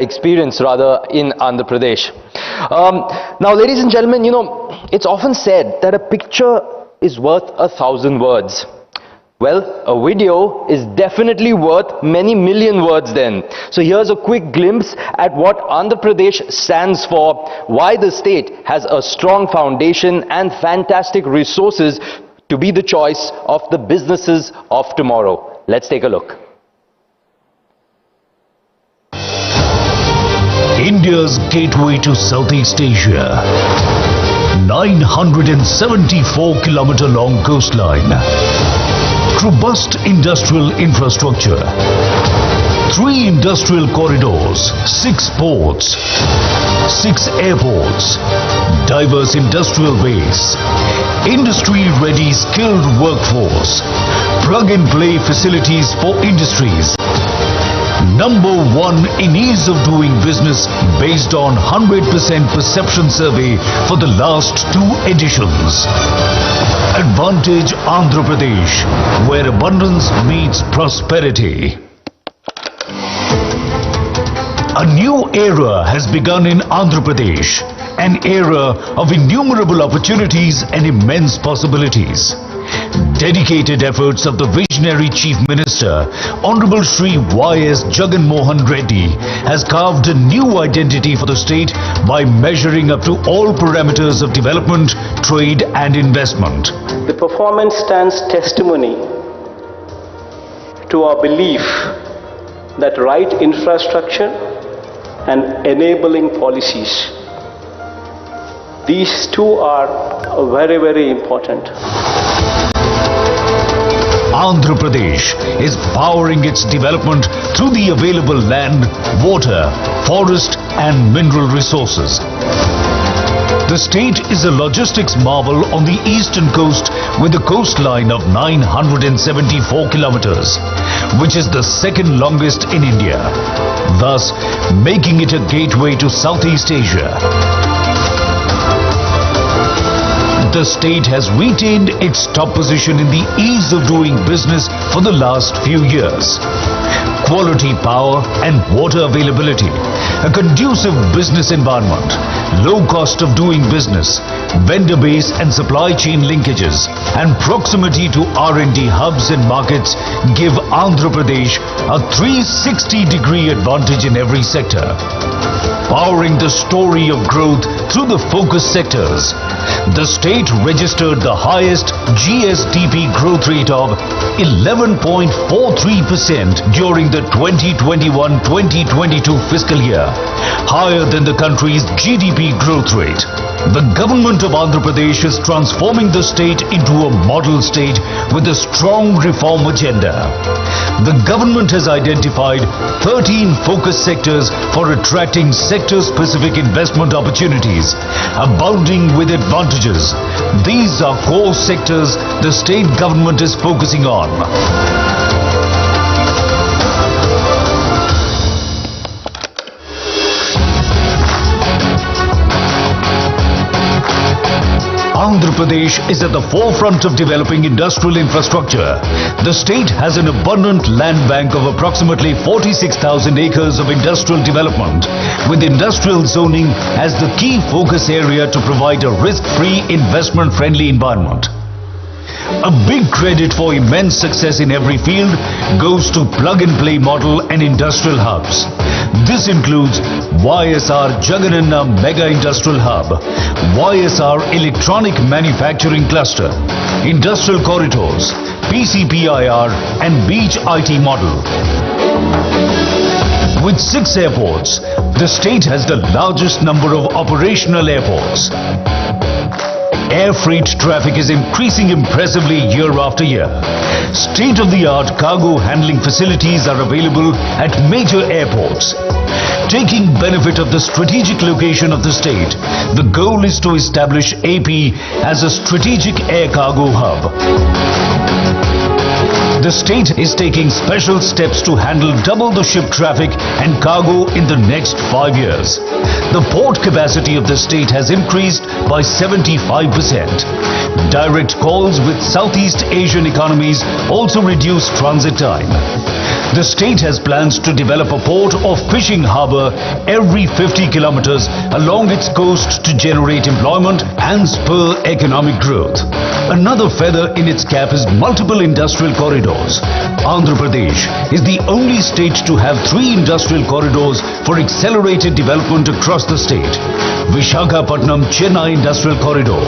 experience rather in Andhra Pradesh. Now, ladies and gentlemen, it's often said that a picture is worth 1,000 words. Well, a video is definitely worth many million words then. So here's a quick glimpse at what Andhra Pradesh stands for, why the state has a strong foundation and fantastic resources to be the choice of the businesses of tomorrow. Let's take a look. India's gateway to Southeast Asia. 974-kilometer long coastline. Robust industrial infrastructure. 3 industrial corridors, 6 ports, 6 airports, diverse industrial base, industry-ready skilled workforce, plug-and-play facilities for industries. Number 1 in ease of doing business based on 100% perception survey for the last 2 editions. Advantage Andhra Pradesh, where abundance meets prosperity. A new era has begun in Andhra Pradesh, an era of innumerable opportunities and immense possibilities. Dedicated efforts of the visionary Chief Minister, Honorable Shri Y.S. Jagan Mohan Reddy, has carved a new identity for the state by measuring up to all parameters of development, trade and investment. The performance stands testimony to our belief that right infrastructure and enabling policies, these two are very, very important. Andhra Pradesh is powering its development through the available land, water, forest and mineral resources. The state is a logistics marvel on the eastern coast with a coastline of 974 kilometers, which is the second longest in India, thus making it a gateway to Southeast Asia. The state has retained its top position in the ease of doing business for the last few years. Quality power and water availability, a conducive business environment, low cost of doing business, vendor base and supply chain linkages, and proximity to R&D hubs and markets give Andhra Pradesh a 360-degree advantage in every sector. Powering the story of growth through the focus sectors, the state registered the highest GSDP growth rate of 11.43% during the 2021-2022 fiscal year, higher than the country's GDP growth rate. The government of Andhra Pradesh is transforming the state into a model state with a strong reform agenda. The government has identified 13 focus sectors for attracting sector-specific investment opportunities, abounding with advantages. These are core sectors the state government is focusing on. Andhra Pradesh is at the forefront of developing industrial infrastructure. The state has an abundant land bank of approximately 46,000 acres of industrial development, with industrial zoning as the key focus area to provide a risk-free, investment-friendly environment. A big credit for immense success in every field goes to plug-and-play model and industrial hubs. This includes YSR Jagananna Mega Industrial Hub, YSR Electronic Manufacturing Cluster, Industrial Corridors, PCPIR and Beach IT model. With 6 airports, the state has the largest number of operational airports. Air freight traffic is increasing impressively year after year. State-of-the-art cargo handling facilities are available at major airports. Taking benefit of the strategic location of the state, the goal is to establish AP as a strategic air cargo hub. The state is taking special steps to handle double the ship traffic and cargo in the next 5 years. The port capacity of the state has increased by 75%. Direct calls with Southeast Asian economies also reduce transit time. The state has plans to develop a port or fishing harbour every 50 kilometers along its coast to generate employment and spur economic growth. Another feather in its cap is multiple industrial corridors. Andhra Pradesh is the only state to have 3 industrial corridors for accelerated development across the state. Visakhapatnam Chennai Industrial Corridor,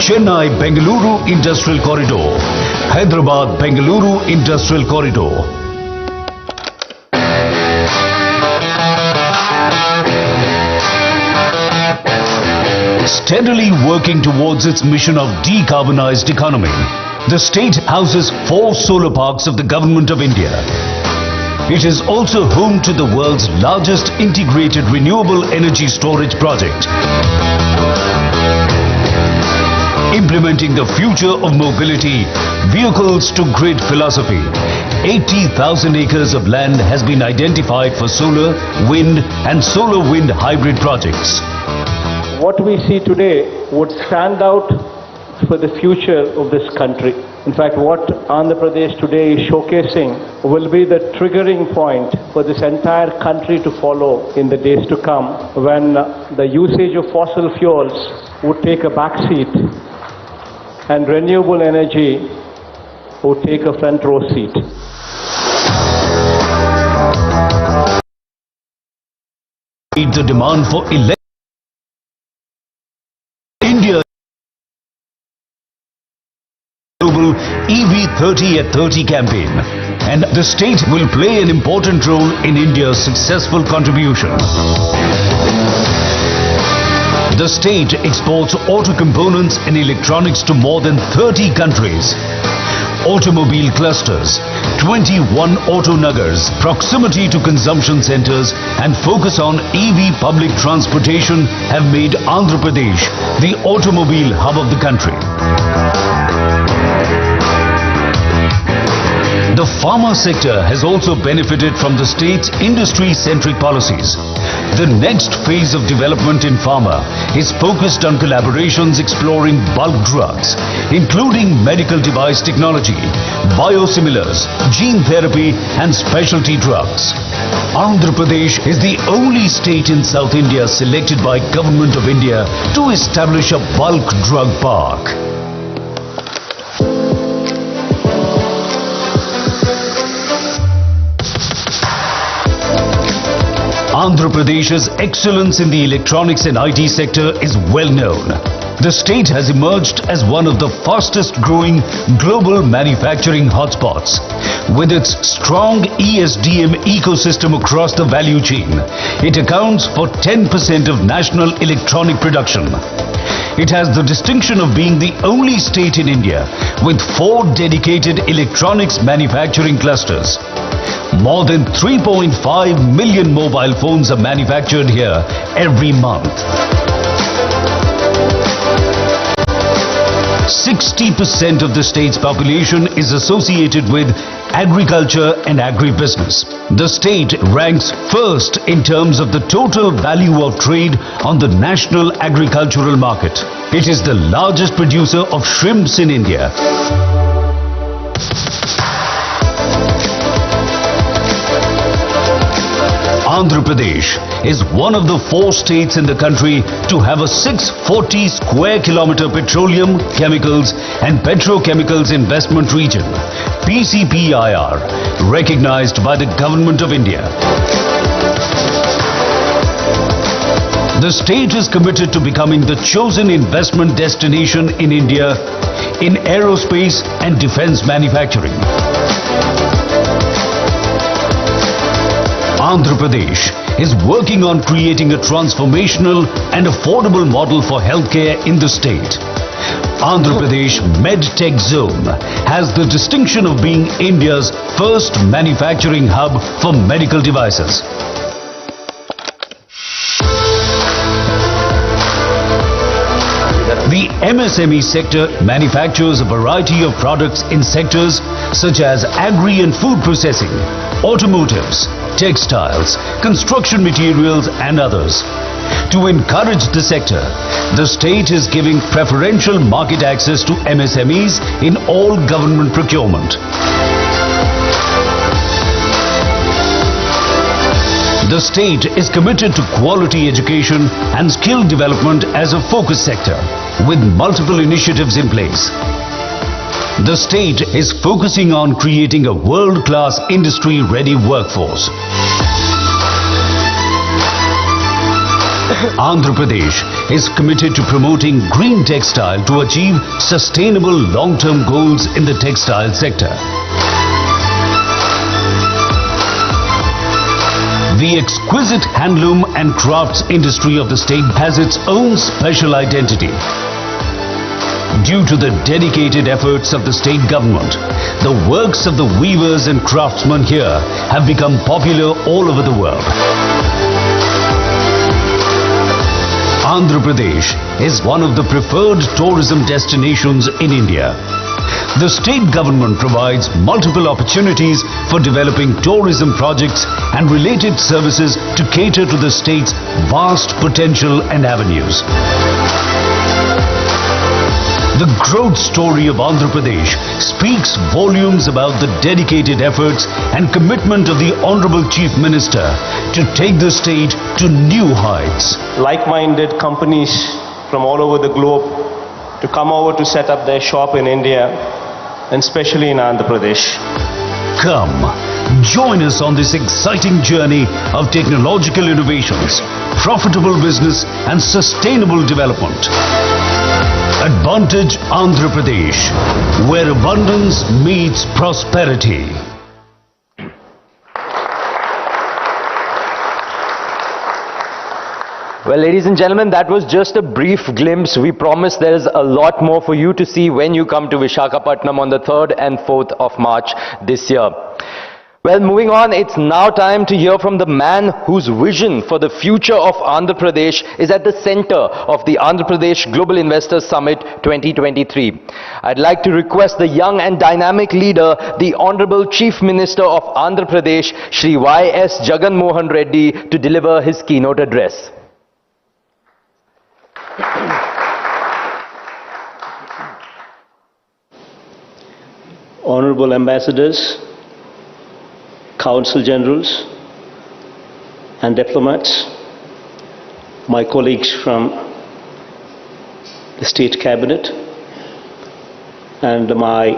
Chennai Bengaluru Industrial Corridor, Hyderabad Bengaluru Industrial Corridor. Steadily working towards its mission of decarbonized economy, the state houses 4 solar parks of the Government of India. It is also home to the world's largest integrated renewable energy storage project. Implementing the future of mobility, vehicles to grid philosophy, 80,000 acres of land has been identified for solar, wind and solar wind hybrid projects. What we see today would stand out for the future of this country. In fact, what Andhra Pradesh today is showcasing will be the triggering point for this entire country to follow in the days to come, when the usage of fossil fuels would take a backseat and renewable energy would take a front row seat. The demand for India global EV 30 at 30 campaign, and the state will play an important role in India's successful contribution. The state exports auto components and electronics to more than 30 countries. Automobile clusters, 21 auto nagars, proximity to consumption centers and focus on EV public transportation have made Andhra Pradesh the automobile hub of the country. The pharma sector has also benefited from the state's industry-centric policies. The next phase of development in pharma is focused on collaborations exploring bulk drugs, including medical device technology, biosimilars, gene therapy and specialty drugs. Andhra Pradesh is the only state in South India selected by Government of India to establish a bulk drug park. Andhra Pradesh's excellence in the electronics and IT sector is well known. The state has emerged as one of the fastest growing global manufacturing hotspots. With its strong ESDM ecosystem across the value chain, it accounts for 10% of national electronic production. It has the distinction of being the only state in India with 4 dedicated electronics manufacturing clusters. More than 3.5 million mobile phones are manufactured here every month. 60% of the state's population is associated with agriculture and agribusiness. The state ranks first in terms of the total value of trade on the national agricultural market. It is the largest producer of shrimps in India. Andhra Pradesh is one of the 4 states in the country to have a 640 square kilometer petroleum, chemicals and petrochemicals investment region, PCPIR, recognized by the Government of India. The state is committed to becoming the chosen investment destination in India in aerospace and defense manufacturing. Andhra Pradesh is working on creating a transformational and affordable model for healthcare in the state. Andhra Pradesh MedTech Zone has the distinction of being India's first manufacturing hub for medical devices. The MSME sector manufactures a variety of products in sectors such as agri and food processing, automotives, textiles, construction materials and others. To encourage the sector, the state is giving preferential market access to MSMEs in all government procurement. The state is committed to quality education and skill development as a focus sector, with multiple initiatives in place. The state is focusing on creating a world-class industry-ready workforce. Andhra Pradesh is committed to promoting green textile to achieve sustainable long-term goals in the textile sector. The exquisite handloom and crafts industry of the state has its own special identity. Due to the dedicated efforts of the state government, the works of the weavers and craftsmen here have become popular all over the world. Andhra Pradesh is one of the preferred tourism destinations in India. The state government provides multiple opportunities for developing tourism projects and related services to cater to the state's vast potential and avenues. The growth story of Andhra Pradesh speaks volumes about the dedicated efforts and commitment of the Honorable Chief Minister to take the state to new heights. Like-minded companies from all over the globe to come over to set up their shop in India, and especially in Andhra Pradesh. Come, join us on this exciting journey of technological innovations, profitable business and sustainable development. Advantage Andhra Pradesh, where abundance meets prosperity. Well, ladies and gentlemen, that was just a brief glimpse. We promise there is a lot more for you to see when you come to Visakhapatnam on the 3rd and 4th of March this year. Well, moving on, it's now time to hear from the man whose vision for the future of Andhra Pradesh is at the center of the Andhra Pradesh Global Investors Summit 2023. I'd like to request the young and dynamic leader, the Honorable Chief Minister of Andhra Pradesh, Shri Y.S. Jagan Mohan Reddy, to deliver his keynote address. Honorable Ambassadors, Consul Generals and diplomats, my colleagues from the State Cabinet, and my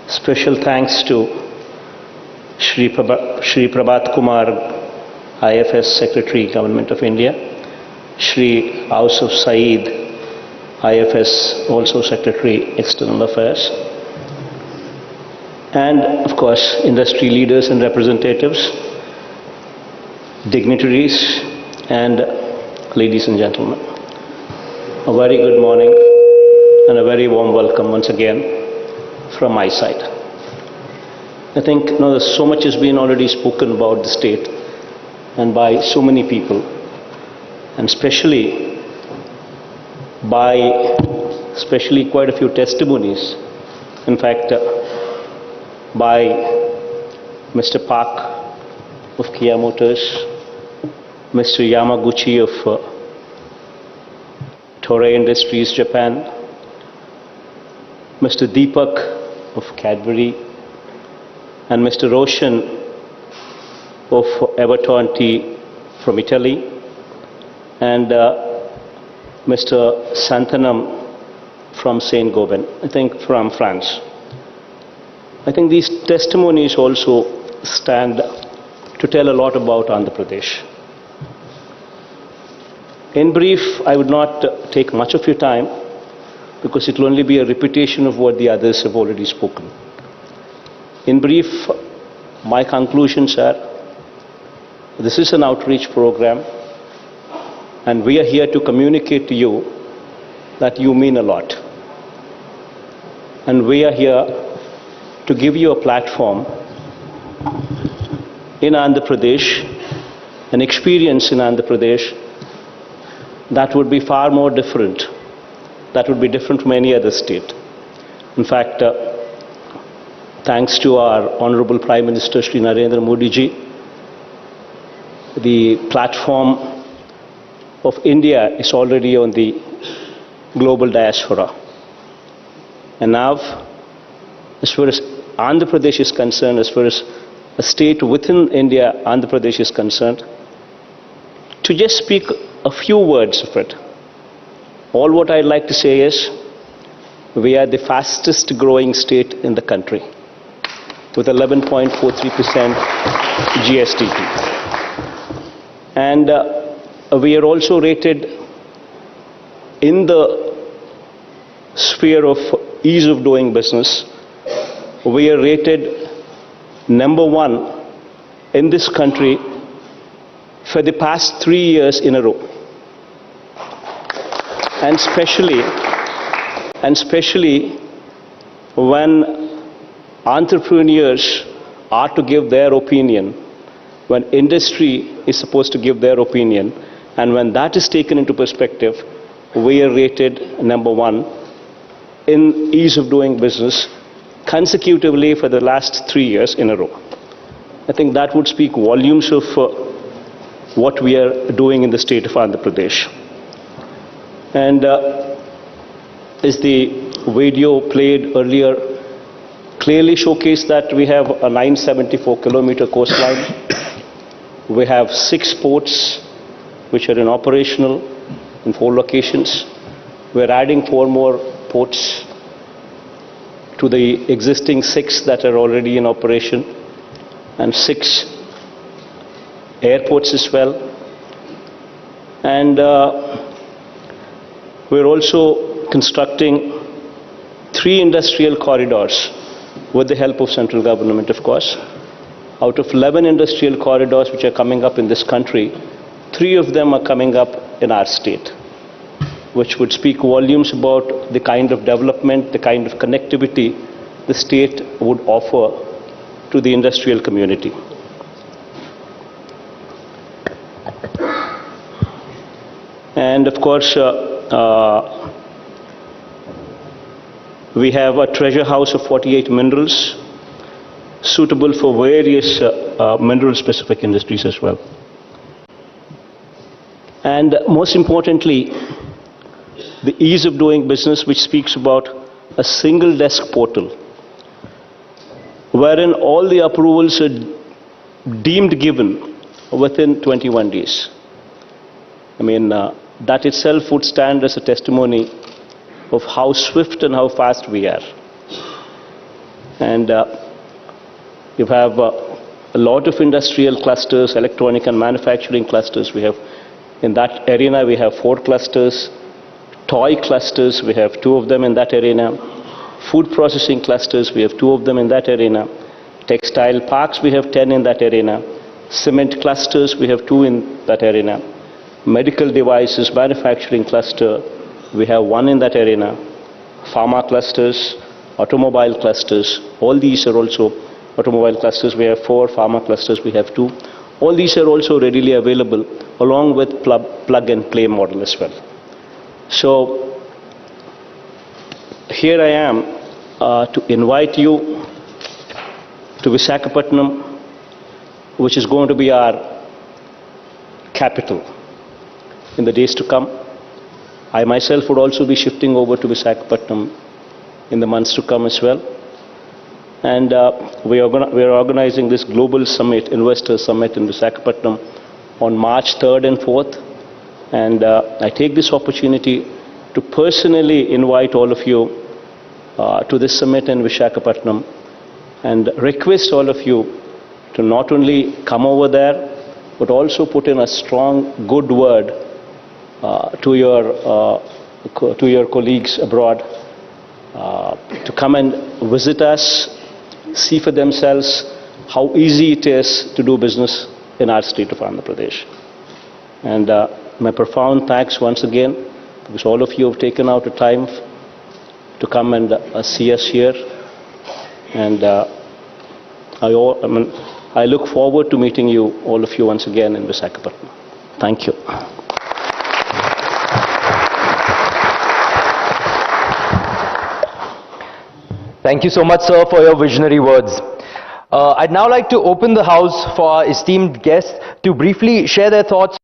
special thanks to Shri Prabhat Kumar, IFS Secretary, Government of India, Shri Ausuf Saeed, IFS, also Secretary, External Affairs, and of course industry leaders and representatives, dignitaries and ladies and gentlemen. A very good morning and a very warm welcome once again from my side. I think so much has been already spoken about the state and by so many people, and especially quite a few testimonies. In fact, by Mr. Park of Kia Motors, Mr. Yamaguchi of Toray Industries, Japan, Mr. Deepak of Cadbury, and Mr. Roshan of Everton Tea from Italy, and Mr. Santanam from Saint Gobain, I think from France. I think these testimonies also stand to tell a lot about Andhra Pradesh. In brief, I would not take much of your time because it will only be a repetition of what the others have already spoken. In brief, my conclusions are, this is an outreach program and we are here to communicate to you that you mean a lot. And we are here to give you a platform in Andhra Pradesh, an experience in Andhra Pradesh that would be far more different, that would be different from any other state. In fact, thanks to our Honorable Prime Minister Shri Narendra Modi ji, the platform of India is already on the global diaspora. And now, as far as Andhra Pradesh is concerned, as far as a state within India, Andhra Pradesh is concerned, to just speak a few words of it. All what I'd like to say is, we are the fastest growing state in the country, with 11.43% GSDP. And we are also rated in the sphere of ease of doing business. We are rated number one in this country for the past 3 years in a row. And especially when entrepreneurs are to give their opinion, when industry is supposed to give their opinion, and when that is taken into perspective, we are rated number one in ease of doing business consecutively for the last 3 years in a row. I think that would speak volumes of what we are doing in the state of Andhra Pradesh. And as the video played earlier clearly showcased that we have a 974-kilometer coastline. We have 6 ports which are in operational in 4 locations. We're adding 4 more ports to the existing 6 that are already in operation, and 6 airports as well. And we're also constructing 3 industrial corridors with the help of central government, of course. Out of 11 industrial corridors which are coming up in this country, 3 of them are coming up in our state, which would speak volumes about the kind of development, the kind of connectivity the state would offer to the industrial community. And of course, we have a treasure house of 48 minerals suitable for various mineral-specific industries as well. And most importantly, the ease of doing business, which speaks about a single desk portal, wherein all the approvals are deemed given within 21 days. I mean, that itself would stand as a testimony of how swift and how fast we are. And you have a lot of industrial clusters, electronic and manufacturing clusters. We have, in that arena, we have 4 clusters. Toy clusters, we have 2 of them in that arena. Food processing clusters, we have 2 of them in that arena. Textile parks, we have 10 in that arena. Cement clusters, we have 2 in that arena. Medical devices manufacturing cluster, we have 1 in that arena. Pharma clusters, automobile clusters, all these are also automobile clusters. We have 4, pharma clusters, we have 2. All these are also readily available along with plug and play model as well. So here I am to invite you to Visakhapatnam, which is going to be our capital in the days to come. I myself would also be shifting over to Visakhapatnam in the months to come as well. And we are organizing this global summit, investor summit in Visakhapatnam on March 3rd and 4th. And I take this opportunity to personally invite all of you to this summit in Visakhapatnam and request all of you to not only come over there, but also put in a strong, good word to your colleagues abroad to come and visit us, see for themselves how easy it is to do business in our state of Andhra Pradesh. And my profound thanks once again, because all of you have taken out a time to come and see us here. And I look forward to meeting you, all of you, once again in Visakhapatnam. Thank you. Thank you so much, sir, for your visionary words. I'd now like to open the house for our esteemed guests to briefly share their thoughts